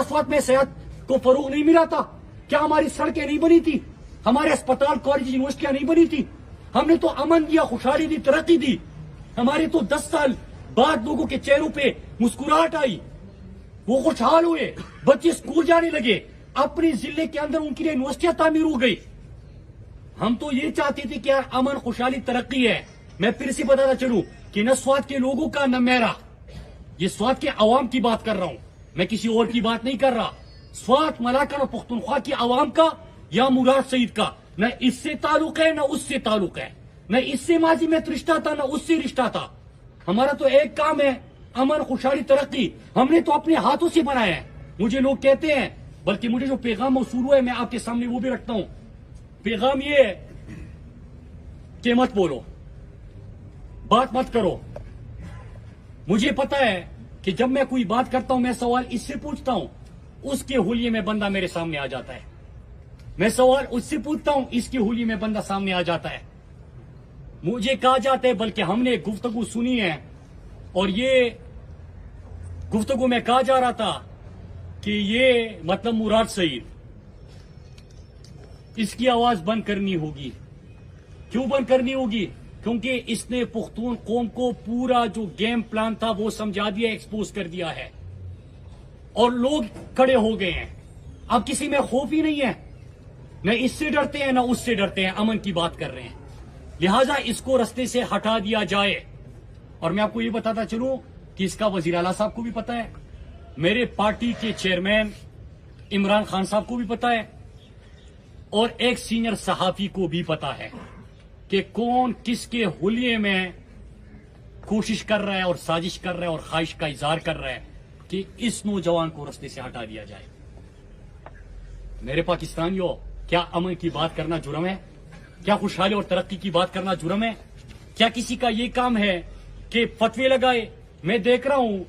स्वात में सेहत को फरोग नहीं मिला था? क्या हमारी सड़कें नहीं बनी थी? हमारे अस्पताल, कॉलेज, यूनिवर्सिटियां नहीं बनी थी? हमने तो अमन दिया, खुशहाली दी, तरक्की दी। हमारे तो 10 साल बाद लोगों के चेहरों पे मुस्कुराहट आई, वो खुशहाल हुए, बच्चे स्कूल जाने लगे, अपने जिले के अंदर उनके लिए यूनिवर्सिटियां तामीर हो गई। हम तो ये चाहते थे कि यार अमन, खुशहाली, तरक्की है। मैं फिर से बताता चलूं कि न स्वात के लोगों का न मेरा, ये स्वात के अवाम की बात कर रहा हूं, मैं किसी और की बात नहीं कर रहा। स्वात, मलाकन और पुख्तनख्वा की अवाम का या मुराद सईद का न इससे ताल्लुक है न उससे ताल्लुक है, न इससे माजी में रिश्ता था न उससे रिश्ता था। हमारा तो एक काम है, अमन, खुशहाली, तरक्की। हमने तो अपने हाथों से बनाया है। मुझे लोग कहते हैं, बल्कि मुझे जो पैगाम मौसूल हुआ है मैं आपके सामने वो भी रखता हूं। पैगाम ये है कि मत बोलो, बात मत करो। मुझे पता है कि जब मैं कोई बात करता हूं, मैं सवाल इससे पूछता हूं, उसके हुलिये में बंदा मेरे सामने आ जाता है। मैं सवाल उससे पूछता हूं, इसके हुलिये में बंदा सामने आ जाता है। मुझे कहा जाता है, बल्कि हमने गुफ्तगू सुनी है, और ये गुफ्तगू में कहा जा रहा था कि ये मतलब मुराद सईद, इसकी आवाज बंद करनी होगी। क्यों बंद करनी होगी? क्योंकि इसने पुख्तून कौम को पूरा जो गेम प्लान था वो समझा दिया, एक्सपोज कर दिया है, और लोग खड़े हो गए हैं। अब किसी में खौफ ही नहीं है, न इससे डरते हैं न उससे डरते हैं। अमन की बात कर रहे हैं, लिहाजा इसको रास्ते से हटा दिया जाए। और मैं आपको ये बताता चलूं कि इसका वजीर आला साहब को भी पता है, मेरे पार्टी के चेयरमैन इमरान खान साहब को भी पता है, और एक सीनियर सहाफी को भी पता है कि कौन किसके हुलिये में कोशिश कर रहा है और साजिश कर रहा है और ख्वाहिश का इजहार कर रहा है कि इस नौजवान को रास्ते से हटा दिया जाए। मेरे पाकिस्तानियों, क्या अमन की बात करना जुर्म है? क्या खुशहाली और तरक्की की बात करना जुर्म है? क्या किसी का ये काम है कि फतवे लगाए? मैं देख रहा हूं,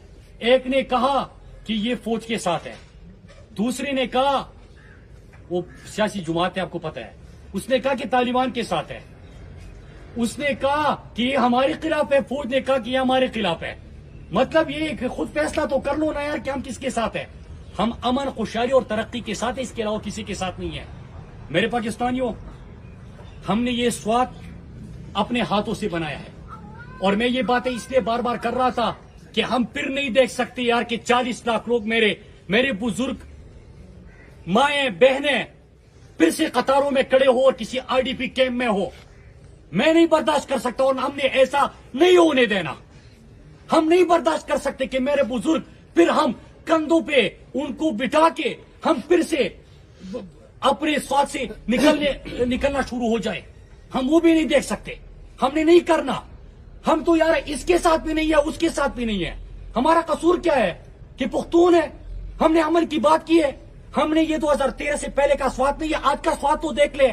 एक ने कहा कि ये फौज के साथ है, दूसरे ने कहा, वो सियासी जुमात है आपको पता है, उसने कहा कि तालिबान के साथ है, उसने कहा कि ये हमारे खिलाफ है, फौज ने कहा कि ये हमारे खिलाफ है। मतलब ये खुद फैसला तो कर लो ना यार कि हम किसके साथ है। हम अमन, खुशहाली और तरक्की के साथ है, इसके अलावा किसी के साथ नहीं है। मेरे पाकिस्तानियों, हमने ये स्वात अपने हाथों से बनाया है, और मैं ये बातें इसलिए बार बार कर रहा था कि हम फिर नहीं देख सकते यार कि 40 लाख लोग, मेरे बुजुर्ग, माएं, बहनें फिर से कतारों में खड़े हो और किसी आईडीपी कैंप में हो। मैं नहीं बर्दाश्त कर सकता, और हमने ऐसा नहीं होने देना। हम नहीं बर्दाश्त कर सकते कि मेरे बुजुर्ग फिर हम कंधों पे उनको बिठा के हम फिर से अपने स्वाद से निकलना शुरू हो जाए। हम वो भी नहीं देख सकते, हमने नहीं करना। हम तो यार इसके साथ भी नहीं है, उसके साथ भी नहीं है। हमारा कसूर क्या है कि पुख्तून है, हमने अमन की बात की है। हमने ये 2013 से पहले का स्वाद नहीं है, आज का स्वाद तो देख ले।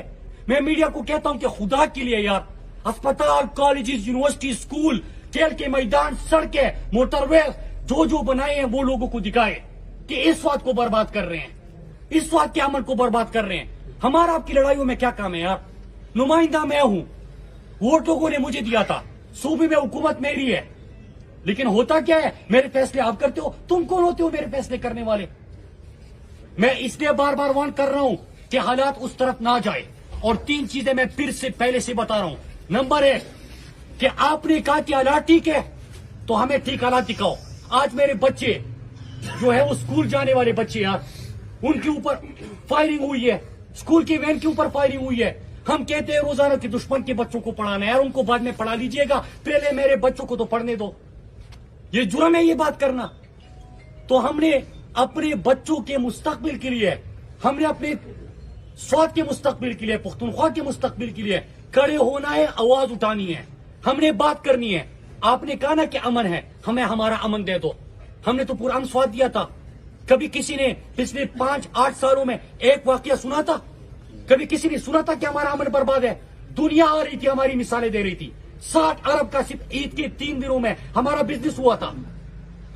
मैं मीडिया को कहता हूं कि खुदा के लिए यार, अस्पताल, कॉलेजेस, यूनिवर्सिटी, स्कूल, खेल के मैदान, सड़कें, मोटरवे जो जो बनाए हैं वो लोगों को दिखाए कि इस स्वाद को बर्बाद कर रहे हैं, इस स्वाद के अमन को बर्बाद कर रहे हैं। हमारा आपकी लड़ाइयों में क्या काम है यार? नुमाइंदा मैं हूं, वोट लोगों ने मुझे दिया था, सूबे में हुकूमत मेरी है, लेकिन होता क्या है, मेरे फैसले आप करते हो। तुम कौन होते हो मेरे फैसले करने वाले? मैं इसलिए बार बार वार्न कर रहा हूं कि हालात उस तरफ ना जाए। और 3 चीजें मैं फिर से पहले से बता रहा हूं। नंबर 1 कि आपने कहा कि हालात ठीक है तो हमें ठीक हालात दिखाओ। आज मेरे बच्चे जो है वो स्कूल जाने वाले बच्चे यार, उनके ऊपर फायरिंग हुई है, स्कूल की वैन के ऊपर फायरिंग हुई है। हम कहते हैं रोजाना कि दुश्मन के बच्चों को पढ़ाना है यार, उनको बाद में पढ़ा लीजिएगा, पहले मेरे बच्चों को तो पढ़ने दो। ये जुर्म है ये बात करना। तो हमने अपने बच्चों के मुस्तकबिल के लिए, हमने अपने स्वाद के मुस्तकबिल के लिए, पुख्तनख्वा के मुस्तकबिल के लिए खड़े होना है, आवाज उठानी है, हमने बात करनी है। आपने कहा ना कि अमन है, हमें हमारा अमन दे दो। हमने तो पूरा स्वाद दिया था। कभी किसी ने पिछले 5-8 सालों में एक वाकया सुना था? कभी किसी ने सुना था कि हमारा अमन बर्बाद है? दुनिया आ रही थी, हमारी मिसालें दे रही थी। 60 अरब का सिर्फ ईद के 3 दिनों में हमारा बिजनेस हुआ था।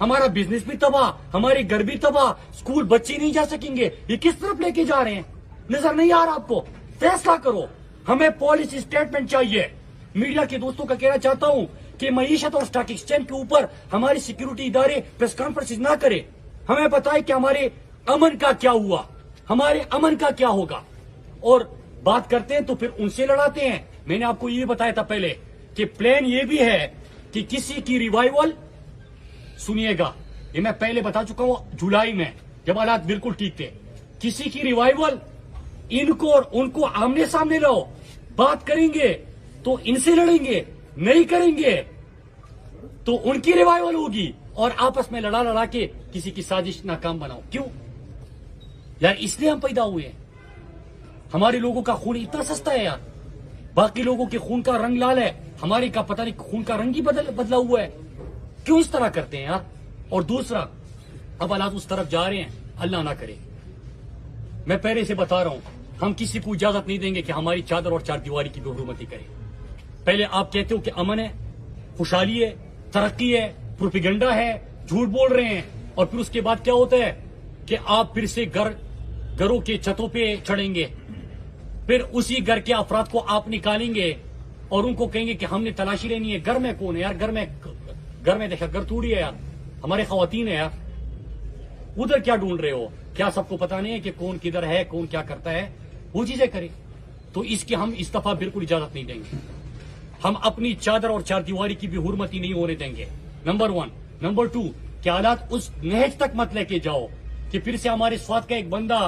हमारा बिजनेस भी तबाह, हमारे घर भी तबाह, स्कूल बच्चे नहीं जा सकेंगे। ये किस तरफ लेके जा रहे हैं? नजर नहीं आ रहा आपको? फैसला करो। हमें पॉलिसी स्टेटमेंट चाहिए। मीडिया के दोस्तों का कहना चाहता हूं कि मईशत और स्टॉक एक्सचेंज के ऊपर हमारी सिक्योरिटी इदारे प्रेस कॉन्फ्रेंस ना करे, हमें बताए कि हमारे امن کا کیا ہوا, ہمارے امن کا کیا ہوگا. اور بات کرتے ہیں تو پھر ان سے لڑاتے ہیں. میں نے آپ کو یہ بتایا تھا پہلے کہ پلان یہ بھی ہے کہ کسی کی ریوائول, سنیے گا, یہ میں پہلے بتا چکا ہوں جولائی میں جب حالات بالکل ٹھیک تھے, کسی کی ریوائول ان کو اور ان کو آمنے سامنے لاؤ, بات کریں گے تو ان سے لڑیں گے, نہیں کریں گے تو ان کی ریوائول ہوگی, اور آپس میں لڑا لڑا کے کسی کی سازش ناکام بناؤ. کیوں یار؟ اس لیے ہم پیدا ہوئے ہیں. ہمارے لوگوں کا خون اتنا سستا ہے یار, باقی لوگوں کے خون کا رنگ لال ہے, ہمارے کا پتہ نہیں خون کا رنگ ہی بدلا ہوا ہے. کیوں اس طرح کرتے ہیں یار؟ اور دوسرا, اب حالات اس طرف جا رہے ہیں, اللہ نہ کرے, میں پہلے سے بتا رہا ہوں, ہم کسی کو اجازت نہیں دیں گے کہ ہماری چادر اور چار دیواری کی بے حرمتی کرے. پہلے آپ کہتے ہو کہ امن ہے, خوشحالی ہے, ترقی ہے, پروپیگنڈا ہے, جھوٹ بول رہے ہیں, اور پھر اس کے بعد کیا ہوتا ہے کہ آپ پھر سے گھروں کے چھتوں پہ چڑھیں گے, پھر اسی گھر کے افراد کو آپ نکالیں گے اور ان کو کہیں گے کہ ہم نے تلاشی لینی ہے. گھر میں کون ہے یار؟ گھر میں دیکھا, گھر تھوڑی ہے یار, ہمارے خواتین ہیں یار. ادھر کیا ڈھونڈ رہے ہو؟ کیا سب کو پتا نہیں ہے کہ کون کدھر ہے, کون کیا کرتا ہے؟ وہ چیزیں کریں. تو اس کی ہم اس دفعہ بالکل اجازت نہیں دیں گے. ہم اپنی چادر اور چار دیواری کی بھی حرمتی نہیں ہونے دیں گے. نمبر 1. نمبر 2, کہ حالات اس نہج تک مت لے کے جاؤ کہ پھر سے ہمارے سوات کا ایک بندہ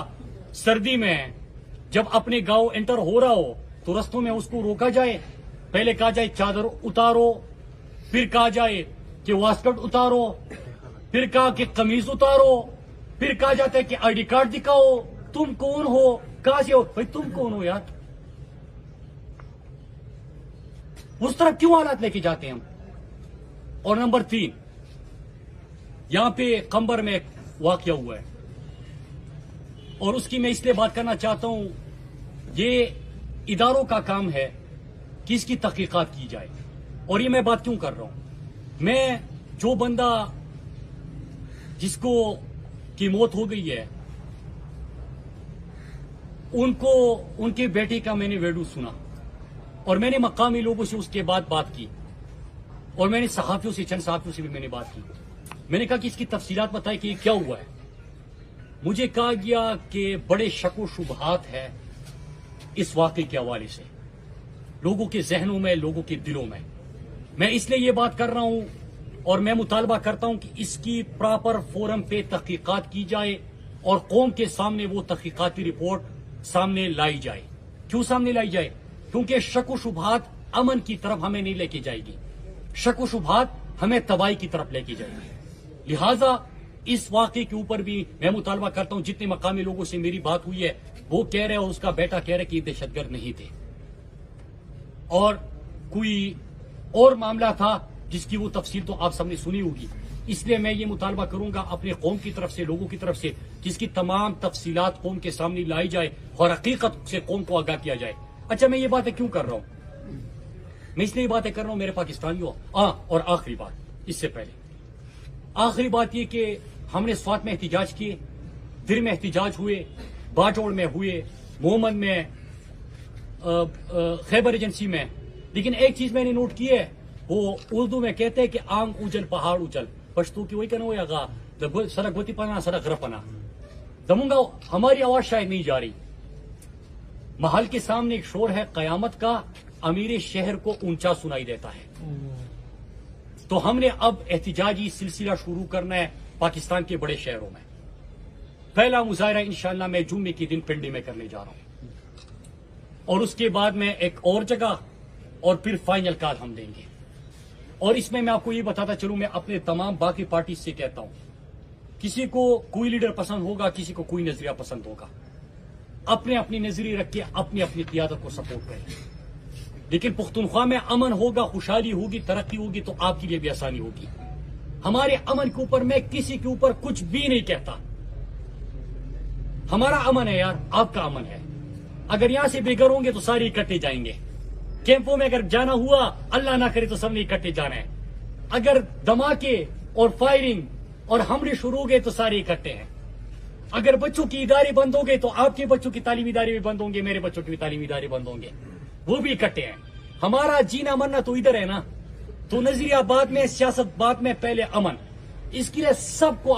سردی میں جب اپنے گاؤں انٹر ہو رہا ہو تو رستوں میں اس کو روکا جائے, پہلے کہا جائے چادر اتارو, پھر کہا جائے کہ واسکٹ اتارو, پھر کہا کہ قمیض اتارو, پھر کہا جاتا ہے کہ آئی ڈی کارڈ دکھاؤ, تم کون ہو, کہاں سے ہو. بھائی تم کون ہو یار؟ اس طرف کیوں حالات لے کے جاتے ہیں ہم؟ اور نمبر 3, یہاں پہ قمبر میں ایک واقعہ ہوا ہے اور اس کی میں اس لیے بات کرنا چاہتا ہوں, یہ اداروں کا کام ہے کہ اس کی تحقیقات کی جائے. اور یہ میں بات کیوں کر رہا ہوں؟ میں جو بندہ جس کو کی موت ہو گئی ہے ان کے بیٹے کا میں نے ویڈیو سنا اور میں نے مقامی لوگوں سے اس کے بعد بات کی, اور میں نے صحافیوں سے, چند صحافیوں سے بھی میں نے بات کی. میں نے کہا کہ اس کی تفصیلات بتائی کہ یہ کیا ہوا ہے. مجھے کہا گیا کہ بڑے شک و شبہات ہے اس واقعے کے حوالے سے لوگوں کے ذہنوں میں, لوگوں کے دلوں میں. میں اس لیے یہ بات کر رہا ہوں اور میں مطالبہ کرتا ہوں کہ اس کی پراپر فورم پہ تحقیقات کی جائے اور قوم کے سامنے وہ تحقیقاتی رپورٹ سامنے لائی جائے. کیوں سامنے لائی جائے؟ کیونکہ شک و شبہات امن کی طرف ہمیں نہیں لے کے جائے گی, شک و شبہات ہمیں تباہی کی طرف لے کے جائے گی. لہذا اس واقعے کے اوپر بھی میں مطالبہ کرتا ہوں, جتنے مقامی لوگوں سے میری بات ہوئی ہے وہ کہہ رہے اور اس کا بیٹا کہہ رہے کہ یہ دہشت گرد نہیں تھے اور کوئی اور معاملہ تھا جس کی وہ تفصیل تو آپ سب نے سنی ہوگی. اس لیے میں یہ مطالبہ کروں گا اپنے قوم کی طرف سے, لوگوں کی طرف سے, جس کی تمام تفصیلات قوم کے سامنے لائی جائے اور حقیقت سے قوم کو آگاہ کیا جائے. اچھا, میں یہ باتیں کیوں کر رہا ہوں؟ میں اس لیے یہ باتیں کر رہا ہوں میرے پاکستانیوں. اور آخری بات, اس سے پہلے آخری بات یہ کہ ہم نے سوات میں احتجاج کیے, در میں احتجاج ہوئے, باجوڑ میں ہوئے, مومن میں, خیبر ایجنسی میں. لیکن ایک چیز میں نے نوٹ کی ہے, وہ اردو میں کہتے ہیں کہ آنگ اجل پہاڑ اجل, پشتو کی وہی کہنا ہوئے گا سڑک گوتی پنا سڑک رپنا دموں گا. ہماری آواز شاید نہیں جا رہی. محل کے سامنے ایک شور ہے قیامت کا, امیر شہر کو اونچا سنائی دیتا ہے. تو ہم نے اب احتجاجی سلسلہ شروع کرنا ہے پاکستان کے بڑے شہروں میں. پہلا مظاہرہ انشاءاللہ میں جمعے کے دن پنڈی میں کرنے جا رہا ہوں, اور اس کے بعد میں ایک اور جگہ, اور پھر فائنل کال ہم دیں گے. اور اس میں آپ کو یہ بتاتا چلوں, میں اپنے تمام باقی پارٹیز سے کہتا ہوں, کسی کو کوئی لیڈر پسند ہوگا, کسی کو کوئی نظریہ پسند ہوگا, اپنے اپنی نظریے رکھ کے اپنی اپنی قیادت کو سپورٹ کریں. لیکن پختونخوا میں امن ہوگا, خوشحالی ہوگی, ترقی ہوگی تو آپ کے لیے بھی آسانی ہوگی. ہمارے امن کے اوپر میں کسی کے اوپر کچھ بھی نہیں کہتا. ہمارا امن ہے یار, آپ کا امن ہے. اگر یہاں سے بے گھر ہوں گے تو سارے اکٹھے جائیں گے. کیمپوں میں اگر جانا ہوا, اللہ نہ کرے تو سب نے اکٹھے جانا ہے. اگر دھماکے اور فائرنگ اور حملے شروع ہو گئے تو سارے اکٹھے ہیں. اگر بچوں کی ادارے بند ہو گئے تو آپ کے بچوں کی تعلیمی ادارے بھی بند ہوں گے, میرے بچوں کے بھی تعلیمی ادارے بند ہوں گے, وہ بھی اکٹھے ہیں. ہمارا جینا مرنا تو ادھر ہے نا. تو نظریہ بعد میں, سیاست بعد میں, پہلے امن. اس کے لیے سب کو